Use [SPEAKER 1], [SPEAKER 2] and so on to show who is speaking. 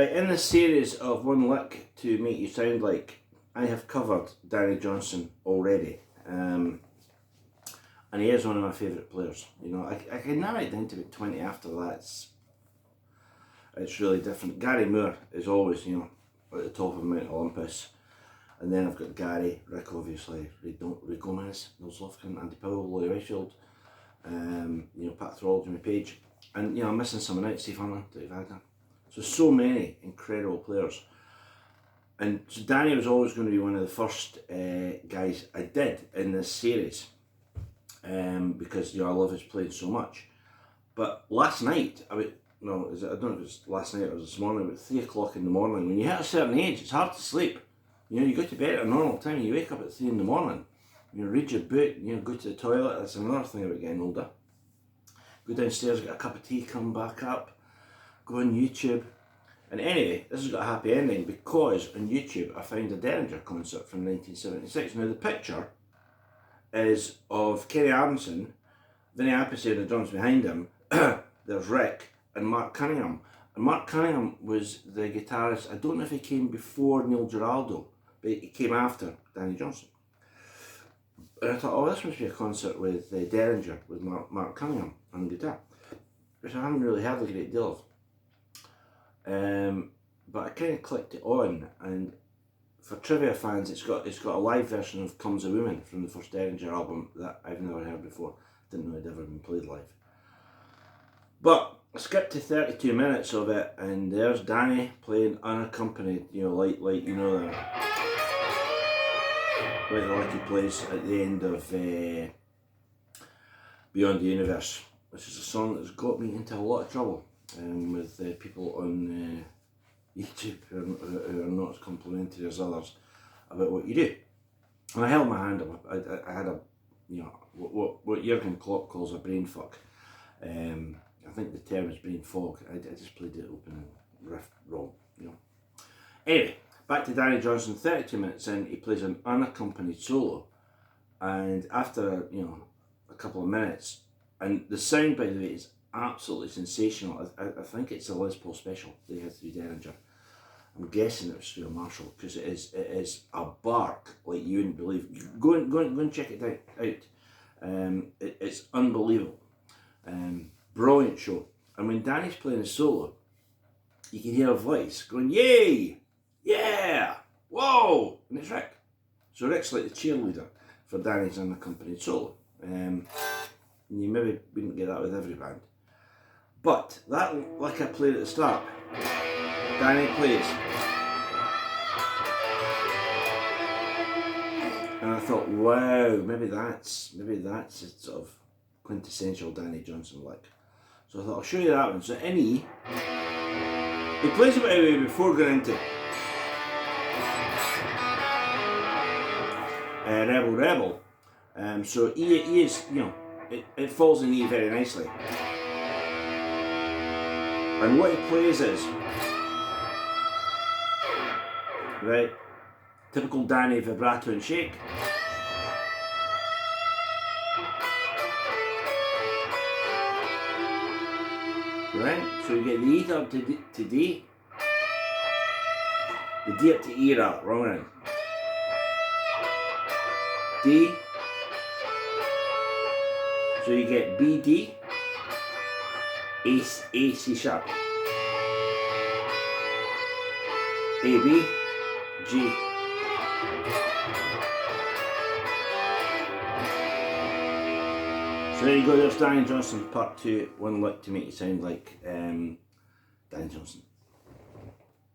[SPEAKER 1] Right, in this series of One Lick to Make You Sound Like, I have covered Danny Johnson already. And he is one of my favourite players. You know, I can narrow it down to about 20 after that. It's really different. Gary Moore is always, you know, at the top of Mount Olympus. And then I've got Gary, Rick obviously, Ray Gomez, Nils Lofgren, Andy Powell, Laurie Westfield, you know, Pat Thrall, Jimmy Page. And, you know, I'm missing someone out, Steve Hunter, Dave Wagner. So many incredible players. And so Danny was always going to be one of the first guys I did in this series. Because, you know, I love his playing so much. But last night, I don't know if it was last night or this morning, about 3 o'clock in the morning, when you hit a certain age, it's hard to sleep. You know, you go to bed at a normal time, you wake up at 3 in the morning, you know, read your book, you know, go to the toilet. That's another thing about getting older. Go downstairs, get a cup of tea, come back up, go on YouTube. And anyway, this has got a happy ending because on YouTube I found a Derringer concert from 1976. Now the picture is of Kenny Aronson, Vinny Appice and the drums behind him, there's Rick and Mark Cunningham. And Mark Cunningham was the guitarist, I don't know if he came before Neil Giraldo, but he came after Danny Johnson. And I thought, oh, this must be a concert with Derringer, with Mark Cunningham on guitar, which I haven't really heard a great deal of. But I kind of clicked it on, and for trivia fans, it's got a live version of Comes a Woman from the first Derringer album that I've never heard before. Didn't know it'd ever been played live. But I skipped to 32 minutes of it, and there's Danny playing unaccompanied, you know, like you know, like he plays at the end of Beyond the Universe, which is a song that's got me into a lot of trouble with people on YouTube who are not as complimentary as others about what you do. And I held my hand up. I had a, you know, what Jurgen Klopp calls a brain fuck. I think the term is brain fog. I just played it open and riff wrong, you know. Anyway, back to Danny Johnson. 32 minutes in, he plays an unaccompanied solo, and after, you know, a couple of minutes, and the sound, by the way, is absolutely sensational. I think it's a Les Paul special they had through Derringer. I'm guessing it was through a Marshall, because it is a bark like you wouldn't believe. Go and check it out. It's unbelievable. Brilliant show. And when Danny's playing a solo, you can hear a voice going, yay, yeah, whoa, and it's Rick. So Rick's like the cheerleader for Danny's unaccompanied solo. You maybe wouldn't get that with every band. But that, like I played at the start, Danny plays. And I thought, wow, maybe that's a sort of quintessential Danny Johnson lick. So I thought, I'll show you that one. So in E, he plays it anyway before going into Rebel Rebel. So E is, you know, it falls in E very nicely. And what he plays is, right, typical Danny vibrato and shake. Right, so you get the E up to D, the D up to E, right, wrong round. D, so you get B, D, A, C sharp, A, B, G. So there you go, there's Danny Johnson Part 2, One Lick to Make You Sound Like Danny Johnson.